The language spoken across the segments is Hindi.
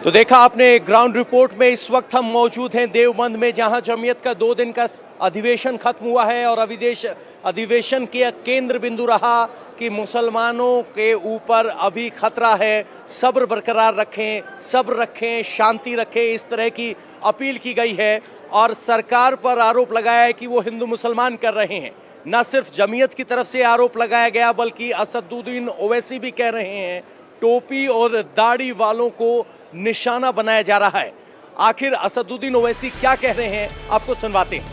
तो देखा आपने ग्राउंड रिपोर्ट में। इस वक्त हम मौजूद हैं देवबंद में, जहां जमीयत का 2 दिन का अधिवेशन खत्म हुआ है और अधिवेशन के केंद्र बिंदु रहा कि मुसलमानों के ऊपर अभी खतरा है, सब्र बरकरार रखें, सब्र रखें, शांति रखें, इस तरह की अपील की गई है। और सरकार पर आरोप लगाया है कि वो हिंदू मुसलमान कर रहे हैं। न सिर्फ जमीयत की तरफ से आरोप लगाया गया, बल्कि असदुद्दीन ओवैसी भी कह रहे हैं टोपी और दाढ़ी वालों को निशाना बनाया जा रहा है। आखिर असदुद्दीन ओवैसी क्या कह रहे हैं, आपको सुनवाते हैं।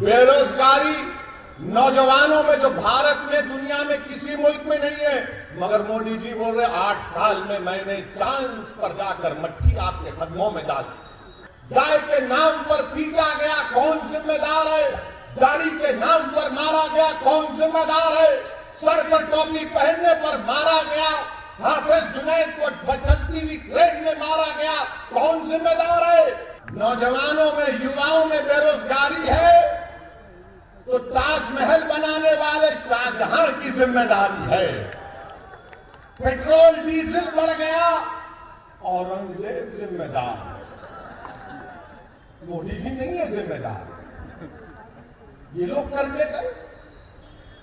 बेरोजगारी नौजवानों में जो भारत में दुनिया में किसी मुल्क में नहीं है, मगर मोदी जी बोल रहे 8 साल में मैंने चांद पर जाकर मट्टी आपके कदमों में डाली। गाय के नाम पर पीटा गया, कौन जिम्मेदार है? दाढ़ी के नाम पर मारा गया, कौन जिम्मेदार है? सर पर टोपी पहनने पर मारा गया, हाफिज जुनैद को चलती हुई ट्रेन में मारा गया, कौन जिम्मेदार है? नौजवानों में, युवाओं में बेरोजगारी है तो ताजमहल बनाने वाले शाहजहां की जिम्मेदारी है। पेट्रोल डीजल बढ़ गया, औरंगजेब जिम्मेदार है, मोदी जी नहीं है जिम्मेदार। ये लोग करके गए,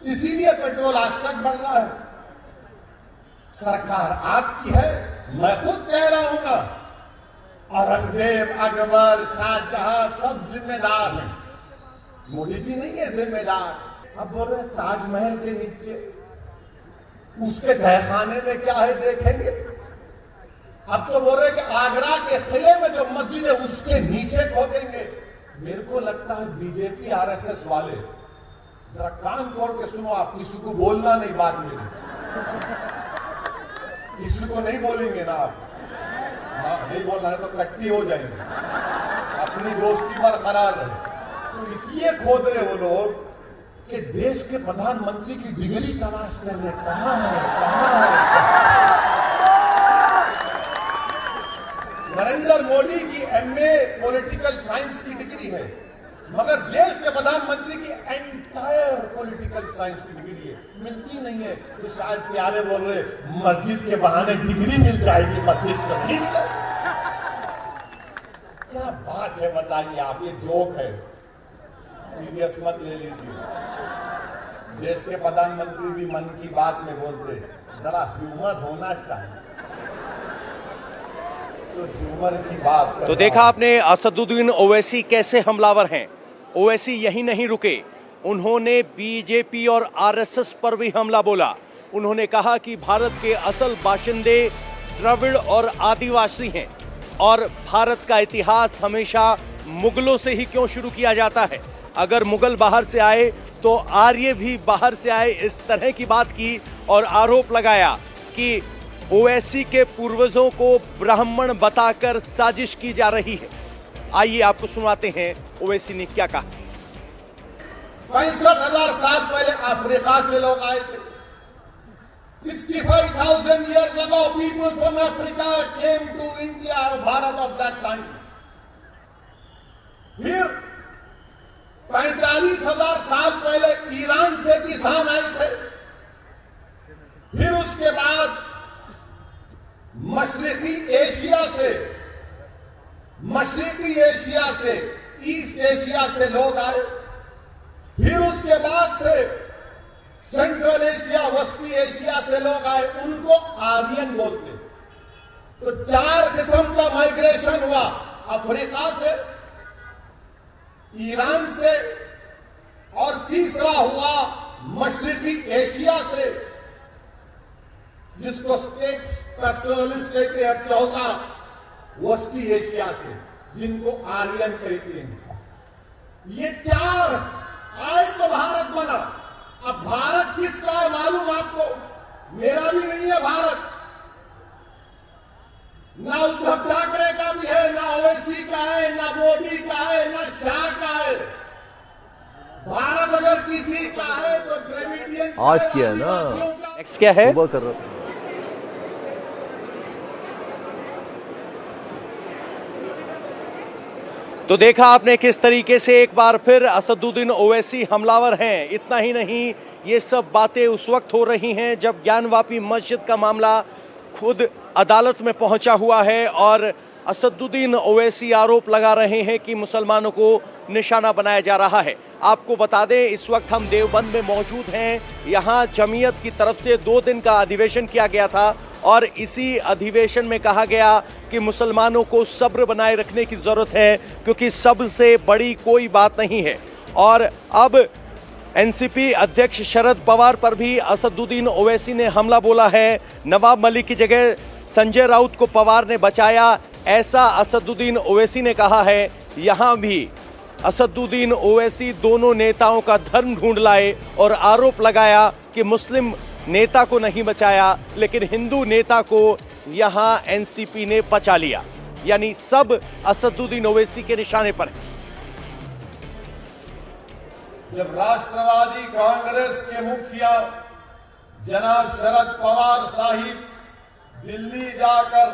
इसीलिए पेट्रोल आज तक बढ़ रहा है। सरकार आपकी है, मैं खुद कह रहा हूं ना, औरंगजेब, अकबर, शाहजहां सब जिम्मेदार हैं, मोदी जी नहीं है जिम्मेदार। अब बोल रहे ताजमहल के नीचे उसके तहखाने में क्या है देखेंगे। अब तो बोल रहे कि आगरा के किले में जो मस्जिद है उसके नीचे खोदेंगे। मेरे को लगता है बीजेपी आरएसएस वाले जरा कान खोल के सुनो, आप किसी को बोलना नहीं, बात मेरी किसी को नहीं बोलेंगे ना आप। हाँ, नहीं बोलना है तो कट्टी हो जाएंगे, अपनी दोस्ती बरकरार रहे। तो इसलिए खोद रहे वो लोग कि देश के प्रधानमंत्री की डिग्री तलाश कर रहे, कहां है, कहां है। नरेंद्र मोदी की एमए पॉलिटिकल साइंस की डिग्री है, मगर देश के प्रधानमंत्री की एंटायर पॉलिटिकल साइंस की डिग्री है, मिलती नहीं है। तो शायद प्यारे बोल रहे मस्जिद के बहाने डिग्री मिल जाएगी, मस्जिद तो नहीं मिलेगी। क्या बात है बताइए आप, ये जोक है, सीरियस मत ले लीजिए। देश के प्रधानमंत्री भी मन की बात में बोलते, जरा ह्यूमर होना चाहिए, तो ह्यूमर की बात तो देखा आपने असदुद्दीन ओवैसी कैसे हमलावर हैं। ओवैसी यही नहीं रुके, उन्होंने बीजेपी और आरएसएस पर भी हमला बोला। उन्होंने कहा कि भारत के असल बाशिंदे द्रविड़ और आदिवासी हैं और भारत का इतिहास हमेशा मुगलों से ही क्यों शुरू किया जाता है। अगर मुगल बाहर से आए तो आर्य भी बाहर से आए, इस तरह की बात की और आरोप लगाया कि ओवैसी के पूर्वजों को ब्राह्मण बताकर साजिश की जा रही है। आइए आपको सुनाते हैं ओवैसी ने क्या कहा। 65,000 साल पहले अफ्रीका से लोग आए थे। 65,000 years ago people from Africa came to India or Bharat of that time. फिर 45,000 साल पहले ईरान से किसान आए थे। फिर उसके बाद मशरिकी एशिया से ईस्ट एशिया से लोग आए। फिर उसके बाद से सेंट्रल एशिया, वस्ती एशिया से लोग आए, उनको आर्यन बोलते। तो 4 किस्म का माइग्रेशन हुआ, अफ्रीका से, ईरान से, और तीसरा हुआ मशरिकी एशिया से, जिसको स्टेट्स पैस्टोरलिस्ट कहते हैं, चौथा वस्ती एशिया से, जिनको आर्यन कहते हैं। ये 4 आए तो भारत बना। अब भारत किसका है मालूम आपको? मेरा भी नहीं है भारत, ना उद्धव ठाकरे का भी है, ना ओवैसी का है, ना मोदी का है, ना शाह का है। भारत अगर किसी का है तो द्रविडियन आज किया ना, नेक्स्ट क्या है? सुबह कर रहा था। तो देखा आपने किस तरीके से एक बार फिर असदुद्दीन ओवैसी हमलावर हैं। इतना ही नहीं, ये सब बातें उस वक्त हो रही हैं जब ज्ञानवापी मस्जिद का मामला खुद अदालत में पहुंचा हुआ है और असदुद्दीन ओवैसी आरोप लगा रहे हैं कि मुसलमानों को निशाना बनाया जा रहा है। आपको बता दें, इस वक्त हम देवबंद में मौजूद हैं। यहाँ जमीयत की तरफ से 2 दिन का अधिवेशन किया गया था और इसी अधिवेशन में कहा गया कि मुसलमानों को सब्र बनाए रखने की जरूरत है, क्योंकि सबसे बड़ी कोई बात नहीं है। और अब एनसीपी अध्यक्ष शरद पवार पर भी असदुद्दीन ओवैसी ने हमला बोला है। नवाब मलिक की जगह संजय राउत को पवार ने बचाया, ऐसा असदुद्दीन ओवैसी ने कहा है। यहां भी असदुद्दीन ओवैसी दोनों नेताओं का धर्म ढूंढ लाए और आरोप लगाया कि मुस्लिम नेता को नहीं बचाया, लेकिन हिंदू नेता को यहां एनसीपी ने बचा लिया। यानी सब असदुद्दीन ओवैसी के निशाने पर है। जब राष्ट्रवादी कांग्रेस के मुखिया जनाब शरद पवार साहिब दिल्ली जाकर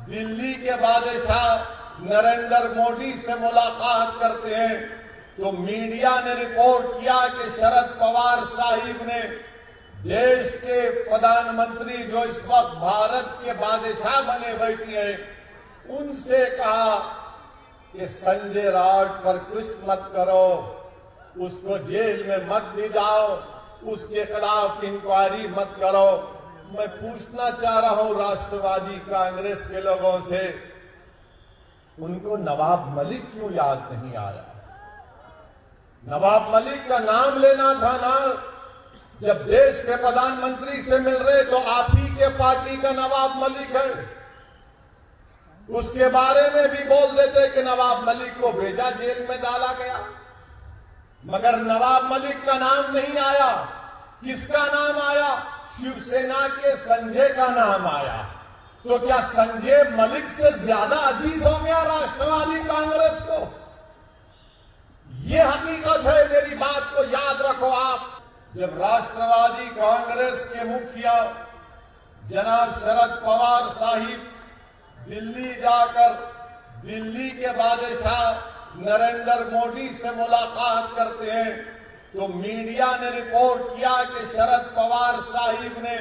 दिल्ली के बादशाह नरेंद्र मोदी से मुलाकात करते हैं, तो मीडिया ने रिपोर्ट किया कि शरद पवार साहिब ने देश के प्रधानमंत्री जो इस वक्त भारत के बादशाह बने बैठे हैं, उनसे कहा कि संजय राउत पर कुछ मत करो, उसको जेल में मत ले जाओ, उसके खिलाफ इंक्वायरी मत करो। मैं पूछना चाह रहा हूं राष्ट्रवादी कांग्रेस के लोगों से, उनको नवाब मलिक क्यों याद नहीं आया? नवाब मलिक का नाम लेना था ना। जब देश के प्रधानमंत्री से मिल रहे तो आप ही के पार्टी का नवाब मलिक है, उसके बारे में भी बोल देते कि नवाब मलिक को भेजा, जेल में डाला गया। मगर नवाब मलिक का नाम नहीं आया। किसका नाम आया? शिवसेना के संजय का नाम आया। तो क्या संजय मलिक से ज्यादा अजीज हो गया राष्ट्रवादी कांग्रेस को? यह हकीकत है, मेरी बात को याद रखो आप। जब राष्ट्रवादी कांग्रेस के मुखिया जनाब शरद पवार साहिब दिल्ली जाकर दिल्ली के बादशाह नरेंद्र मोदी से मुलाकात करते हैं, तो मीडिया ने रिपोर्ट किया कि शरद पवार साहिब ने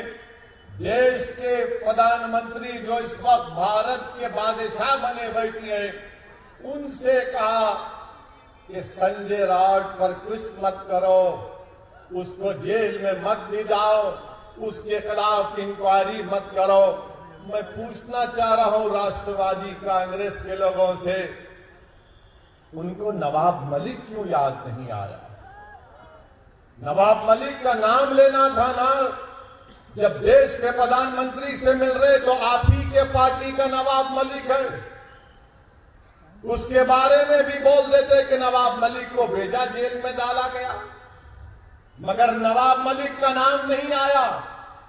देश के प्रधानमंत्री जो इस वक्त भारत के बादशाह बने बैठे हैं, उनसे कहा कि संजय राउत पर कुछ मत करो, उसको जेल में मत ले जाओ, उसके खिलाफ इंक्वायरी मत करो। मैं पूछना चाह रहा हूं राष्ट्रवादी कांग्रेस के लोगों से, उनको नवाब मलिक क्यों याद नहीं आया? नवाब मलिक का नाम लेना था ना। जब देश के प्रधानमंत्री से मिल रहे तो आप ही के पार्टी का नवाब मलिक है, उसके बारे में भी बोल देते कि नवाब मलिक को भेजा, जेल में डाला गया। मगर नवाब मलिक का नाम नहीं आया।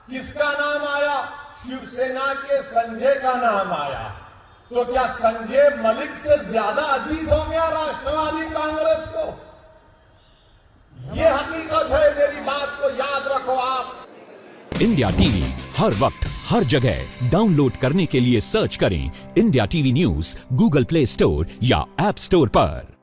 किसका नाम आया? शिवसेना के संजय का नाम आया। तो क्या संजय मलिक से ज्यादा अजीज हो गया राष्ट्रवादी कांग्रेस को? यह हकीकत है, मेरी बात को याद रखो आप। इंडिया टीवी हर वक्त हर जगह डाउनलोड करने के लिए सर्च करें India TV news Google play store या ऐप स्टोर पर।